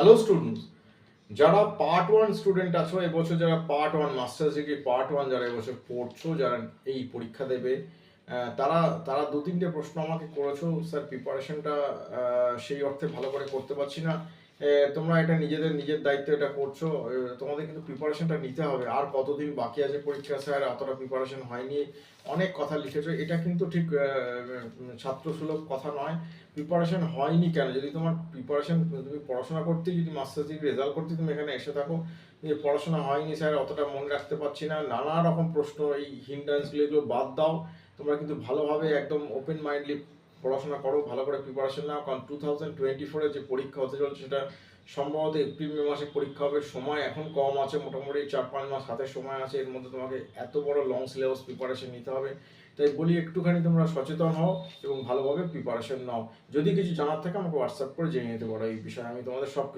Hello students, যারা part 1 student আছো এবছর, যারা পার্ট 1 মাস্টার্স ডিগ্রি পার্ট 1 যারা এবছর পড়ছো, যারা এই পরীক্ষা দেবে, তারা তারা 2-3টে প্রশ্ন আমাকে করেছো, স্যার প্রিপারেশনটা সেই অর্থে ভালো করে করতে পারছি না। তোমরা এটা নিজের দায়িত্বে এটা করছো, তোমাদের কিন্তু প্রিপারেশনটা নিতে হবে। আর কতদিন বাকি আছে পরীক্ষা, স্যার অতটা প্রিপারেশন হয়নি, অনেক কথা লিখেছো। এটা কিন্তু ঠিক ছাত্রসুলভ কথা নয়। প্রিপারেশন হয়নি কেন? যদি তোমার প্রিপারেশন, তুমি পড়াশোনা করতেই, যদি মাস্টার্স ডিগ্রি রেজাল্ট করতে তুমি এখানে এসে থাকো, যে পড়াশোনা হয়নি স্যার, অতটা মনে রাখতে পারছি না, নানা রকম প্রশ্ন, এই হিন্ড্রান্সগুলো এগুলো বাদ দাও। তোমরা কিন্তু ভালোভাবে একদম ওপেন মাইন্ডলি পড়াশোনা করো, ভালো করে প্রিপারেশন নাও। কারণ 2024 যে পরীক্ষা হতে চলছে, সেটা সম্ভবত এপ্রিল মে মাসে পরীক্ষা হবে। সময় এখন কম আছে, মোটামুটি 4-5 মাস হাতে সময় আছে। এর মধ্যে তোমাকে এত বড় লং সিলেবাস প্রিপারেশন নিতে হবে। তাই বলি, একটুখানি তোমরা সচেতন হও এবং ভালোভাবে প্রিপারেশন নাও। যদি কিছু জানার থাকে আমাকে হোয়াটসঅ্যাপ করে জেনে নিতে পারো এই বিষয়ে, আমি তোমাদের সব